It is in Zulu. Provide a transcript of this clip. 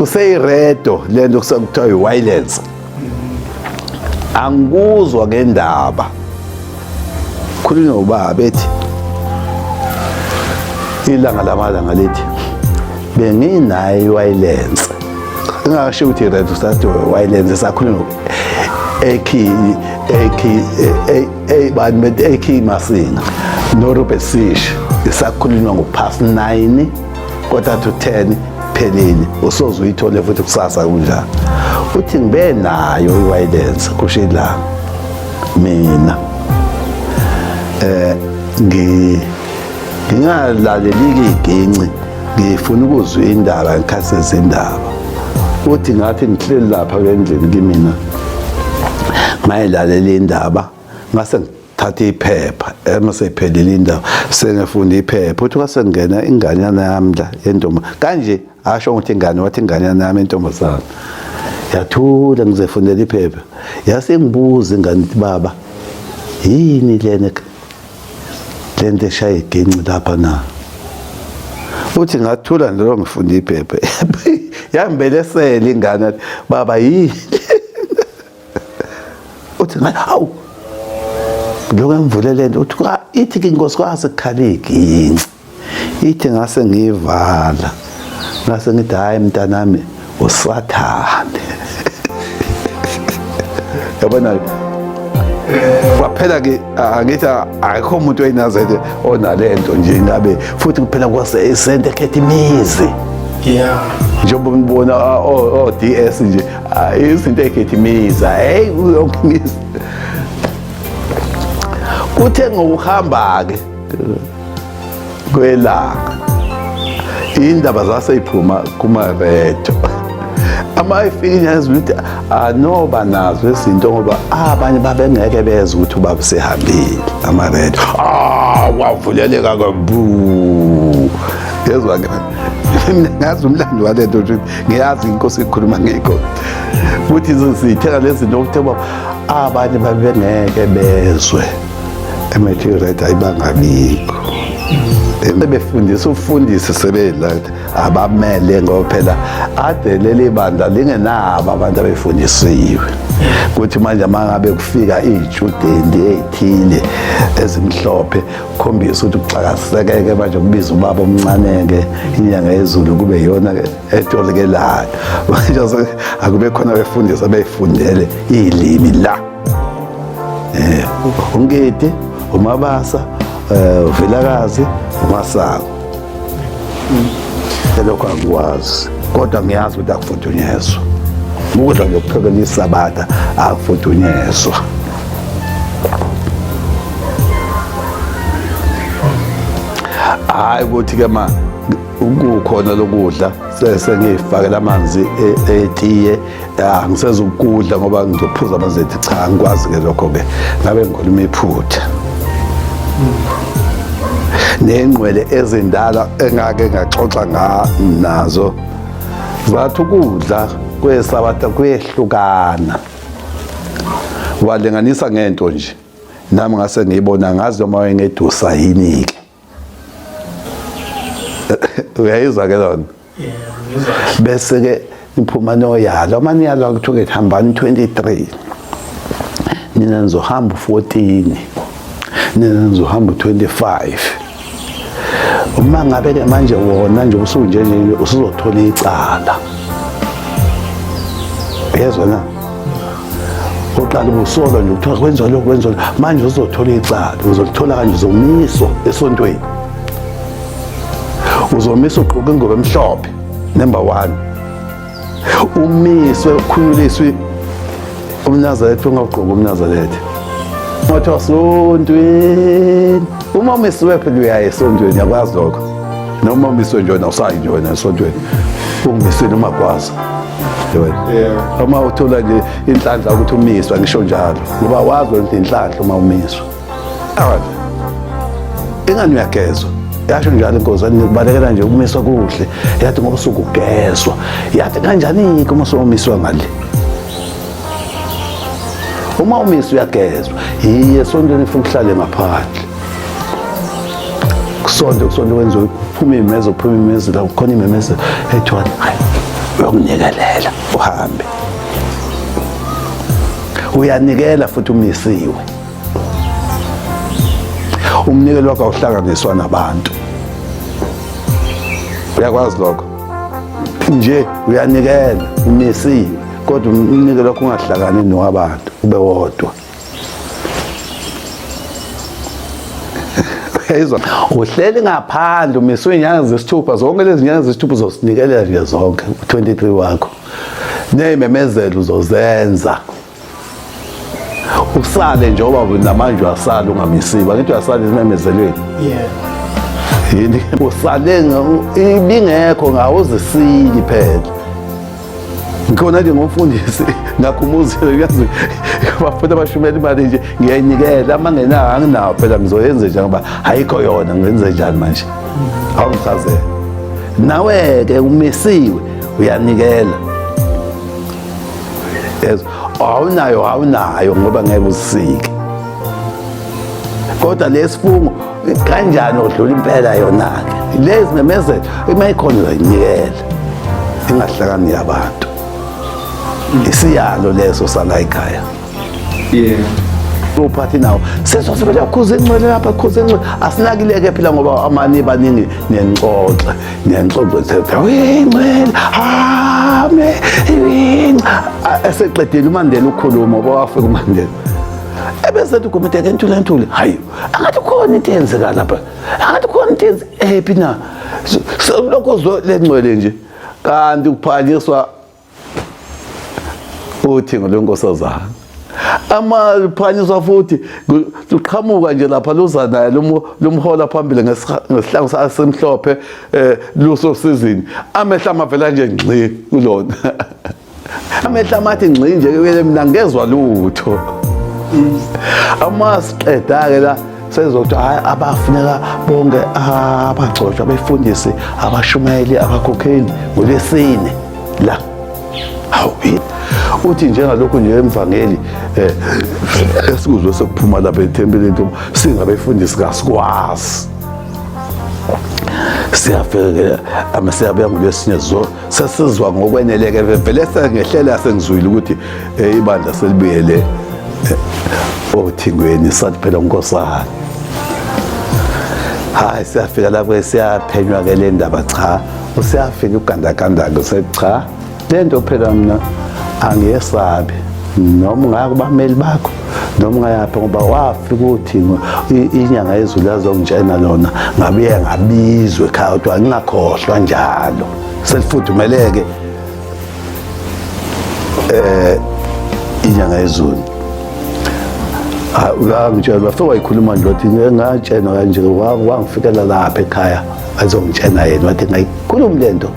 kuseyiredo lento kusakuthiwa i-wireless. Angikuzwa ngendaba khulunywa ubaba ethi ilanga lamalanga lithi benginayo i-wireless. Ngingasho ukuthi iredo sathi i-wireless sakhulunywa AK Masinga no Robert Sish isakhulunywa ngo9:30 10 phelile usoze uyithole futhi kusasa kunjani. Uthi ngibe nayo i-wireless kusho ilanga mina ngingalaleli iginci ngifuna ukuzwa indaba ngikhathi izindaba. Uthi ngathi ngihleli lapha endlini kimina mayilalela indaba ngase ngithatha iphepha emasephelile indaba sengifunda iphepha uthi kwase ngena inganyana yami la yentombi kanje asho ukuthi ingane wathi inganyana yami entombazana yathula ngizefundela iphepha yase ngibuza ingane ithi baba yini lena lento eshaya iginci lapha na. Uthi ngathula nalo ngifunda iphepha yambelesela ingane baba yini. Uthi ngathi hawu lokho ngivulele lento uthi ithi ke inkosikazi ekhala iginci ithi ngase ngiyivala ngase ngithi hayi mntanami usathane. Yabona kwaphela ke angithi akho umuntu oyinazele onalento nje ngabe futhi kuphela kwase isente ekhetha imizi. Yeah. Njengoba ngibona DS nje izinto ekhetha imizi hey yonke imizi. Kuthe ngokuhamba ke kwelanga indaba zaseyiphuma kuma-radio ama-ifika ukuthi anoba nazo izinto ngoba abanye babengeke bezwe ukuthi ubaba sehambile ama-radio wavuleleka kabu yezwa-ke mina ngazi umlando walento ukuthi ngiyazi inkosi ikhuluma ngikho ukuthi zithenga lezi zinto ukuthi abanye babengeke bezwe emathireta ayibangabikho. Befundisa ufundisi sebela abamele ngoba phela ade leli bandla lingenabo abantu abefundisiwe ukuthi manje mangabe kufika ijudenti ezithile ezimhlophe khombisa ukuthi uxakasekeke manje kubiza ubaba omncane-ke inyanga yezulu kube yona etolekelayo manje akube khona befundisa beyifundele ilimi la uNgidi uMabasa uVilakazi uMasango lokho akwazi kodwa ngiyazi ukuthi akufudunyezwa ukudla lokuphekela isabatha akufudunyezwa. Hayi ukuthi ke ma ukukhona lokudla sengifakela amanzi etiye angisezukudla ngoba ngizophuza amanzi ethi cha ngikwazi ke lokho ke ngabe ngikhuluma iphutha. Nengqwele ezindala engake ngaxoxa nazo zathi ukudla kwesabatha kuyehlukana walinganisa ngento nje nami ngase ngiyibona ngazi noma wengedusa yini ke uyayizwa ke lona bese ke iphuma noyalo manje yalo kuthiwa hambani 23 nina nizohamba 14 nina nizohamba 25 uma ngabe ke manje wona nje usunje usuzothola icala yezwa na uqala ubusola nje ukuthiwa kwenziwa lokho kwenziwa manje uzothola icala uzolithola kanje uzomiswa esontweni uzomiswa ugqoke ingubo emhlophe number 1 umiswe ukhunyuliswe umNazaretha ungagqoka umNazaretha wathi esontweni uma umisiwe phela uyaya esontweni yakwazi lokho noma umiswe nje awusayi nje esontweni ungimisile umagwaza uma uthola nje inhlanhla ukuthi umiswa ngisho njalo ngoba wazi ukuthi inhlanhla uma umiswa ingani uyagezwa yasho njalo inkosi nibalekela nje ukumiswa kuhle yathi ngoba usukugezwa yathi kanjani ke uma usumiswa ngale uma umiswa uyagezwa yiye esontweni ufuna uhlale ngaphandle kusonto kwenziwa phuma imeza la khona imemeza ethiwa uyokunikelela uhambe. Uyanikela futhi umisiwe. Umnikelo wakho awuhlanganiswa nabantu. Uyakwazi lokho? Nje uyanikela umisiwe kodwa umnikelo wakho ungahlangani nowabantu ube wodwa. Uyayizwa? Uhleli ngaphandle umiswe inyanga zesithupha, zonke lezi nyanga zesithupha uzosinikelela nje zonke 23 wakho. Nezimemezelo uzozenza. Usale njengoba namanje wasala ungamisiba, ngithi uyasala ezimemezelweni. Yini usale ibingekho ngawuzisili phela. Ngikona nje ngomfundisi ngakhumuzile yazi bafuna bashumela imali nje ngiyayinikela mangenayo anginawo phela ngizoyenza nje ngoba ayikho yona ngenze njani manje. Awungichazele. Nawe ke umisiwe uyanikela. Awunayo ngoba ngeke uzisike. Kodwa lesifungo kanjani odlula impela yona ke. Lezi memezelo imayikhona uyayinikela. Ingahlakani yabantu. Isiyalo leso sala ekhaya. Uphathi nawo sesosebele akhuze incwele lapha akhuze incwele asinakileke phela ngoba amani baningi nenxoxo incwele ame eseqedile uMandela ukukhuluma ngoba wafika uMandela ebesethi uGumede ke ntule hayi angathi khona into eyenzeka lapha angathi khona into ephi na lokho zo lencwele nje kanti kuphanyiswa uthi ngolwenkosazana amaphanyiswa futhi luqhamuka nje lapha luza naye lumhola phambili ngesihlangu sasemhlophe luso sizini amehla amavela nje ngci kulona amehla amathi ngci nje mina ngezwe lutho amasiqeda ke la sezokuthi hayi abafuneka bonke abagcotshwa befundisi abashumeli abakhokheli ngolesine la hawu uthi njengalokho nje emvangeli esikuzwe sokuphuma lapha ethempelini singabefundisi kasikwazi siyafika amasiyabuya ngolwesinye zo sesizwa ngokweneleke vele sengehlela sengizwile ukuthi ibandla selibuyele othingweni sathi phela uNkosana hayi siyafika lapho siyaphenywa ke le ndaba cha usiyafika ugandaganda kusecha lento phela mina angiyesabi noma ngakubameli bakho noma ngayapha ngoba wafika uthi inyanga yezulu yazongitshena lona ngabuye ngabizwe ekhaya kodwa ngingakhohlwa njalo selifudumeleke inyanga yezulu ngangitshela bafika wayikhuluma nje wathi ngatshena kanje wangifikela lapha ekhaya azongitshena yena wathi ngayikhuluma lento